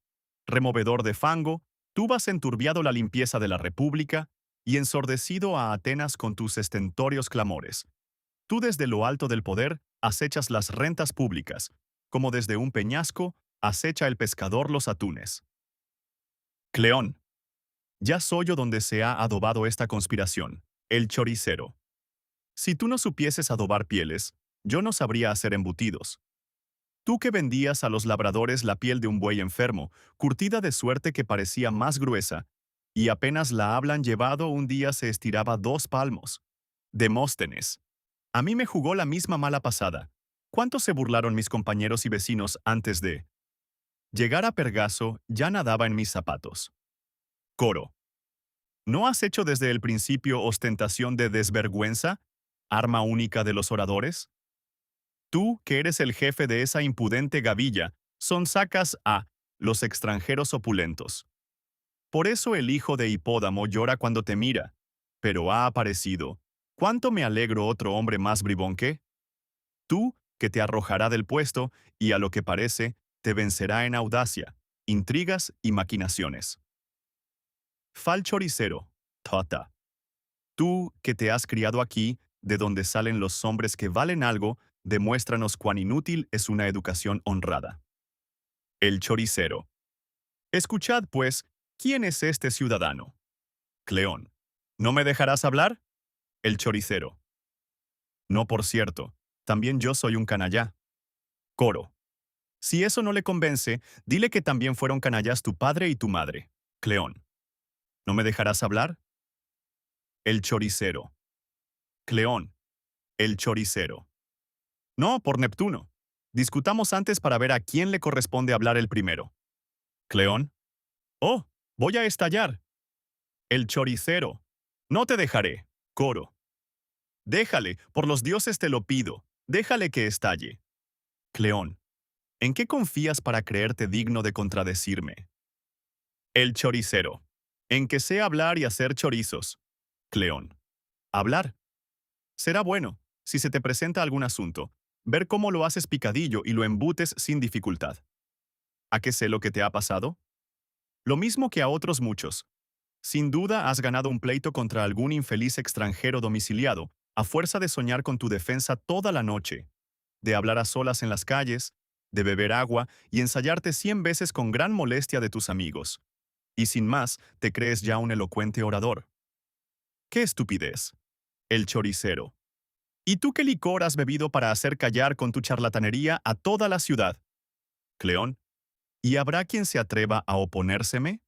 Removedor de fango, tú has enturbiado la limpieza de la república y ensordecido a Atenas con tus estentóreos clamores. Tú desde lo alto del poder acechas las rentas públicas, como desde un peñasco acecha el pescador los atunes. Cleón. Ya soy yo donde se ha adobado esta conspiración, el choricero. Si tú no supieses adobar pieles, yo no sabría hacer embutidos. Tú que vendías a los labradores la piel de un buey enfermo, curtida de suerte que parecía más gruesa, y apenas la hablan llevado un día se estiraba 2 palmos. Demóstenes. A mí me jugó la misma mala pasada. ¿Cuánto se burlaron mis compañeros y vecinos antes de llegar a Pergaso? Ya nadaba en mis zapatos. Coro. ¿No has hecho desde el principio ostentación de desvergüenza, arma única de los oradores? Tú, que eres el jefe de esa impudente gavilla, sonsacas a los extranjeros opulentos. Por eso el hijo de Hipódamo llora cuando te mira. Pero ha aparecido. ¿Cuánto me alegro otro hombre más bribón que tú, que te arrojará del puesto y a lo que parece, te vencerá en audacia, intrigas y maquinaciones. Fal choricero, Tata. Tú, que te has criado aquí, de donde salen los hombres que valen algo, demuéstranos cuán inútil es una educación honrada. El choricero. Escuchad, pues, ¿quién es este ciudadano? Cleón. ¿No me dejarás hablar? El choricero. No, por cierto, también yo soy un canallá. Coro. Si eso no le convence, dile que también fueron canallas tu padre y tu madre. Cleón. ¿No me dejarás hablar? El choricero. Cleón. El choricero. No, por Neptuno. Discutamos antes para ver a quién le corresponde hablar el primero. Cleón. Oh, voy a estallar. El choricero. No te dejaré. Coro. Déjale, por los dioses te lo pido. Déjale que estalle. Cleón. ¿En qué confías para creerte digno de contradecirme? El choricero. En que sé hablar y hacer chorizos. Cleón. Hablar. Será bueno, si se te presenta algún asunto, ver cómo lo haces picadillo y lo embutes sin dificultad. ¿A qué sé lo que te ha pasado? Lo mismo que a otros muchos. Sin duda has ganado un pleito contra algún infeliz extranjero domiciliado, a fuerza de soñar con tu defensa toda la noche, de hablar a solas en las calles, de beber agua y ensayarte 100 veces con gran molestia de tus amigos. Y sin más, te crees ya un elocuente orador. ¡Qué estupidez! El choricero. ¿Y tú qué licor has bebido para hacer callar con tu charlatanería a toda la ciudad? Cleón. ¿Y habrá quien se atreva a oponérseme?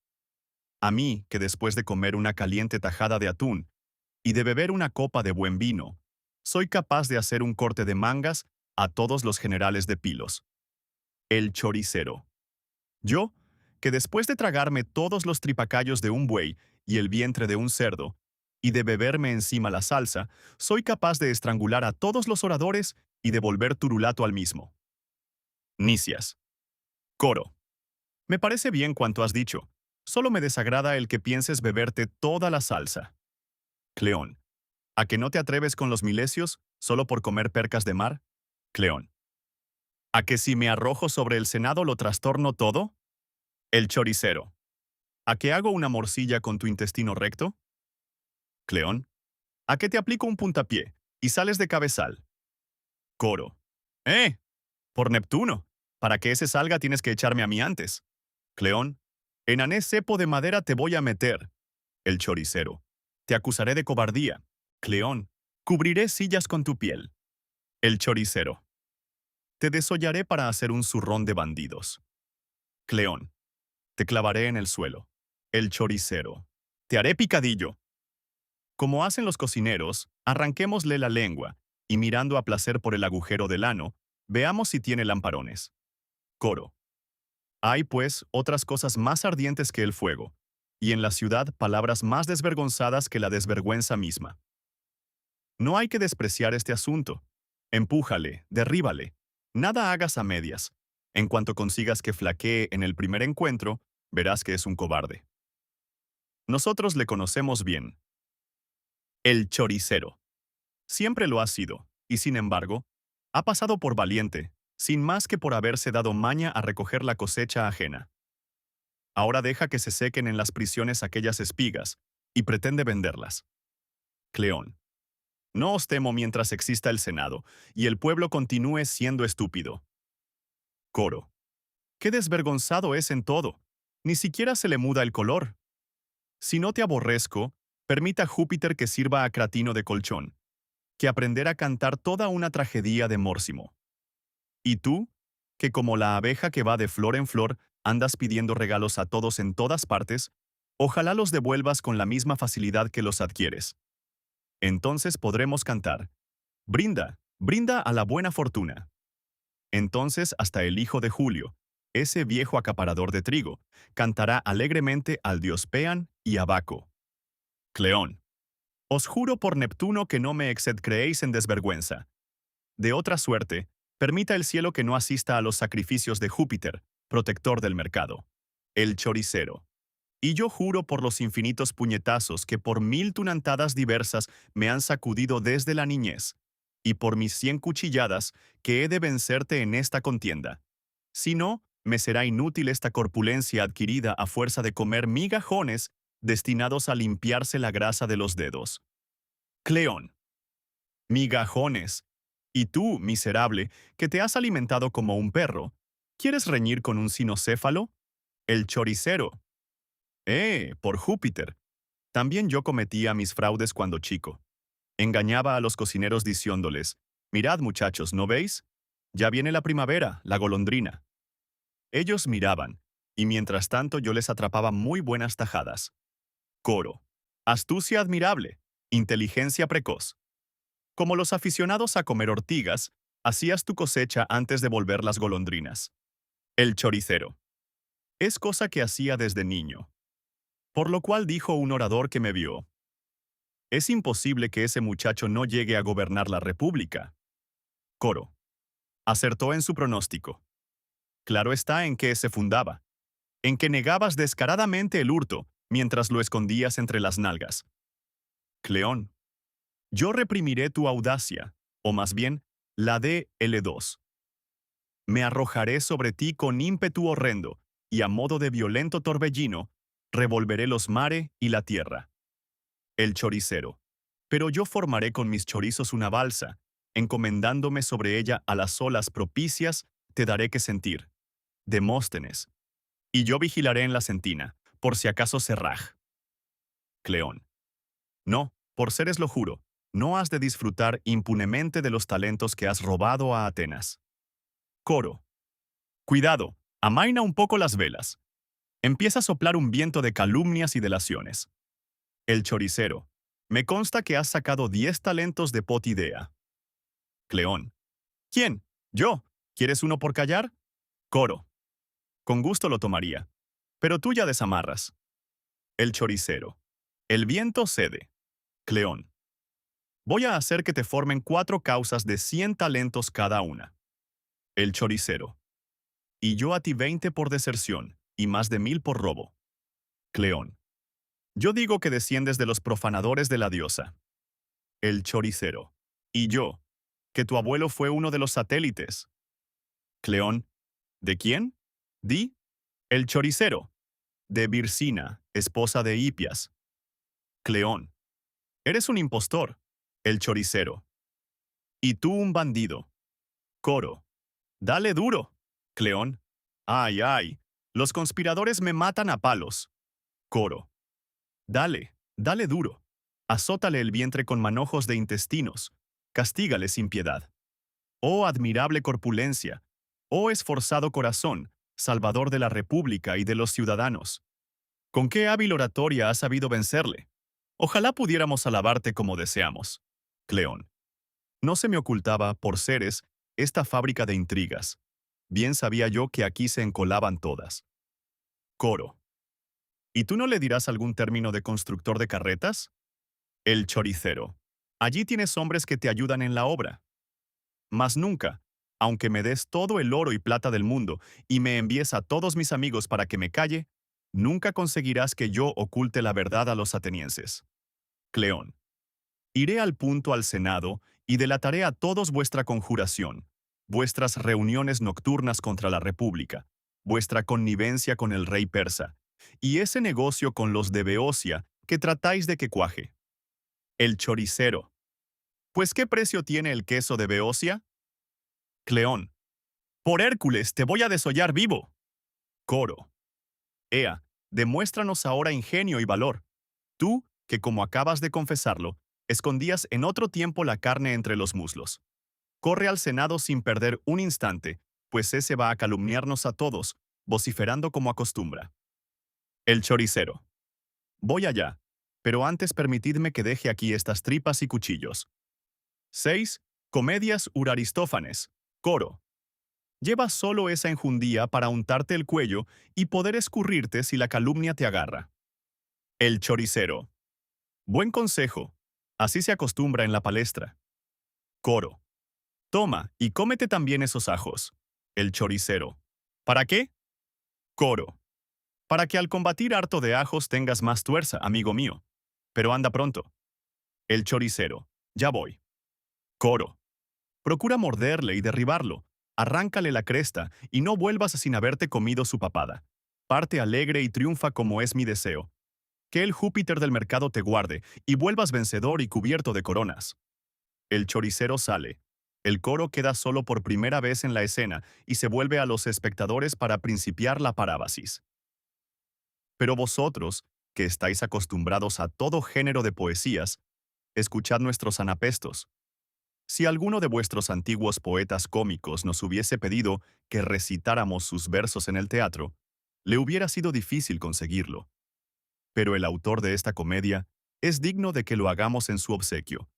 A mí, que después de comer una caliente tajada de atún y de beber una copa de buen vino, soy capaz de hacer un corte de mangas a todos los generales de Pilos. El choricero. Yo, que después de tragarme todos los tripacayos de un buey y el vientre de un cerdo, y de beberme encima la salsa, soy capaz de estrangular a todos los oradores y de volver turulato al mismo. Nicias. Coro. Me parece bien cuanto has dicho. Solo me desagrada el que pienses beberte toda la salsa. Cleón. ¿A que no te atreves con los milesios solo por comer percas de mar? Cleón. ¿A que si me arrojo sobre el Senado lo trastorno todo? El choricero. ¿A que hago una morcilla con tu intestino recto? Cleón. ¿A que te aplico un puntapié y sales de cabezal? Coro. ¡Eh! Por Neptuno. Para que ese salga tienes que echarme a mí antes. Cleón. En anés cepo de madera te voy a meter. El choricero. Te acusaré de cobardía. Cleón. Cubriré sillas con tu piel. El choricero. Te desollaré para hacer un zurrón de bandidos. Cleón. Te clavaré en el suelo. El choricero. Te haré picadillo. Como hacen los cocineros, arranquémosle la lengua, y mirando a placer por el agujero del ano, veamos si tiene lamparones. Coro. Hay, pues, otras cosas más ardientes que el fuego, y en la ciudad palabras más desvergonzadas que la desvergüenza misma. No hay que despreciar este asunto. Empújale, derríbale. Nada hagas a medias. En cuanto consigas que flaquee en el primer encuentro, verás que es un cobarde. Nosotros le conocemos bien. El choricero. Siempre lo ha sido, y sin embargo, ha pasado por valiente, sin más que por haberse dado maña a recoger la cosecha ajena. Ahora deja que se sequen en las prisiones aquellas espigas, y pretende venderlas. Cleón. No os temo mientras exista el Senado, y el pueblo continúe siendo estúpido. Coro. Qué desvergonzado es en todo. Ni siquiera se le muda el color. Si no te aborrezco, permita Júpiter que sirva a Cratino de colchón, que aprender a cantar toda una tragedia de Mórsimo. Y tú, que como la abeja que va de flor en flor, andas pidiendo regalos a todos en todas partes, ojalá los devuelvas con la misma facilidad que los adquieres. Entonces podremos cantar. Brinda, brinda a la buena fortuna. Entonces hasta el hijo de Julio, ese viejo acaparador de trigo, cantará alegremente al dios Pean y a Baco. Cleón. Os juro por Neptuno que no me excedcreéis en desvergüenza. De otra suerte, permita el cielo que no asista a los sacrificios de Júpiter, protector del mercado. El choricero. Y yo juro por los infinitos puñetazos que por 1000 tunantadas diversas me han sacudido desde la niñez, y por mis 100 cuchilladas que he de vencerte en esta contienda. Si no, me será inútil esta corpulencia adquirida a fuerza de comer migajones destinados a limpiarse la grasa de los dedos. Cleón. Migajones. Y tú, miserable, que te has alimentado como un perro, ¿quieres reñir con un cinocéfalo? El choricero. Por Júpiter. También yo cometía mis fraudes cuando chico. Engañaba a los cocineros diciéndoles, mirad muchachos, ¿no veis? Ya viene la primavera, la golondrina. Ellos miraban, y mientras tanto yo les atrapaba muy buenas tajadas. Coro. Astucia admirable, inteligencia precoz. Como los aficionados a comer ortigas, hacías tu cosecha antes de volver las golondrinas. El choricero. Es cosa que hacía desde niño. Por lo cual dijo un orador que me vio, es imposible que ese muchacho no llegue a gobernar la república. Coro. Acertó en su pronóstico. Claro está en qué se fundaba. En que negabas descaradamente el hurto, mientras lo escondías entre las nalgas. Cleón. Yo reprimiré tu audacia, o más bien, la de L2. Me arrojaré sobre ti con ímpetu horrendo, y a modo de violento torbellino, revolveré los mare y la tierra. El choricero. Pero yo formaré con mis chorizos una balsa, encomendándome sobre ella a las olas propicias, te daré que sentir. Demóstenes. Y yo vigilaré en la sentina, por si acaso se raj. Cleón. No, por seres lo juro, no has de disfrutar impunemente de los talentos que has robado a Atenas. Coro. Cuidado, amaina un poco las velas. Empieza a soplar un viento de calumnias y delaciones. El choricero. Me consta que has sacado 10 talentos de potidea. Cleón. ¿Quién? Yo. ¿Quieres uno por callar? Coro. Con gusto lo tomaría. Pero tú ya desamarras. El choricero. El viento cede. Cleón. Voy a hacer que te formen 4 causas de 100 talentos cada una. El choricero. Y yo a ti 20 por deserción, y más de 1000 por robo. Cleón. Yo digo que desciendes de los profanadores de la diosa. El choricero. Y yo, que tu abuelo fue uno de los satélites. Cleón. ¿De quién? Di. El choricero. De Vircina, esposa de Hipias. Cleón. Eres un impostor. El choricero. Y tú un bandido. Coro. Dale duro. Cleón. Ay, ay. Los conspiradores me matan a palos. Coro. Dale, dale duro. Azótale el vientre con manojos de intestinos. Castígale sin piedad. Oh admirable corpulencia. Oh esforzado corazón, salvador de la República y de los ciudadanos. ¿Con qué hábil oratoria has sabido vencerle? Ojalá pudiéramos alabarte como deseamos. Cleón. No se me ocultaba, por seres, esta fábrica de intrigas. Bien sabía yo que aquí se encolaban todas. Coro. ¿Y tú no le dirás algún término de constructor de carretas? El choricero. Allí tienes hombres que te ayudan en la obra. Mas nunca, aunque me des todo el oro y plata del mundo y me envíes a todos mis amigos para que me calle, nunca conseguirás que yo oculte la verdad a los atenienses. Cleón. Iré al punto al Senado y delataré a todos vuestra conjuración, vuestras reuniones nocturnas contra la República, vuestra connivencia con el rey persa, y ese negocio con los de Beocia que tratáis de que cuaje. El choricero. Pues ¿qué precio tiene el queso de Beocia? Cleón. Por Hércules, te voy a desollar vivo. Coro. Ea, demuéstranos ahora ingenio y valor. Tú, que como acabas de confesarlo, escondías en otro tiempo la carne entre los muslos. Corre al Senado sin perder un instante, pues ese va a calumniarnos a todos, vociferando como acostumbra. El choricero. Voy allá, pero antes permitidme que deje aquí estas tripas y cuchillos. 6. Comedias Aristófanes. Coro. Lleva solo esa enjundía para untarte el cuello y poder escurrirte si la calumnia te agarra. El choricero. Buen consejo. Así se acostumbra en la palestra. Coro. Toma y cómete también esos ajos. El choricero. ¿Para qué? Coro. para que al combatir harto de ajos tengas más tuerza, amigo mío. Pero anda pronto. El choricero. Ya voy. Coro. Procura morderle y derribarlo. Arráncale la cresta y no vuelvas sin haberte comido su papada. Parte alegre y triunfa como es mi deseo. Que el Júpiter del mercado te guarde y vuelvas vencedor y cubierto de coronas. El choricero sale. El coro queda solo por primera vez en la escena y se vuelve a los espectadores para principiar la parábasis. Pero vosotros, que estáis acostumbrados a todo género de poesías, escuchad nuestros anapestos. Si alguno de vuestros antiguos poetas cómicos nos hubiese pedido que recitáramos sus versos en el teatro, le hubiera sido difícil conseguirlo. Pero el autor de esta comedia es digno de que lo hagamos en su obsequio.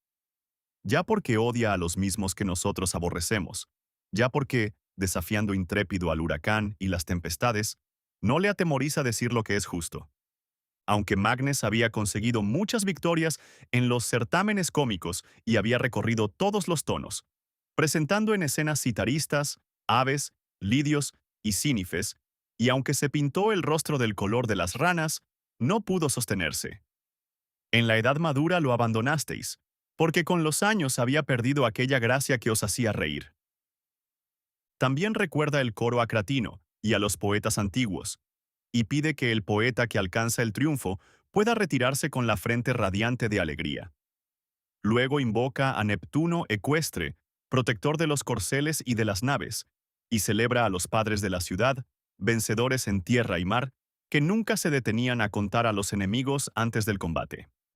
Ya porque odia a los mismos que nosotros aborrecemos, ya porque, desafiando intrépido al huracán y las tempestades, no le atemoriza decir lo que es justo. Aunque Magnes había conseguido muchas victorias en los certámenes cómicos y había recorrido todos los tonos, presentando en escenas citaristas, aves, lidios y cínifes, y aunque se pintó el rostro del color de las ranas, no pudo sostenerse. En la edad madura lo abandonasteis, porque con los años había perdido aquella gracia que os hacía reír. También recuerda el coro a Cratino y a los poetas antiguos, y pide que el poeta que alcanza el triunfo pueda retirarse con la frente radiante de alegría. Luego invoca a Neptuno ecuestre, protector de los corceles y de las naves, y celebra a los padres de la ciudad, vencedores en tierra y mar, que nunca se detenían a contar a los enemigos antes del combate.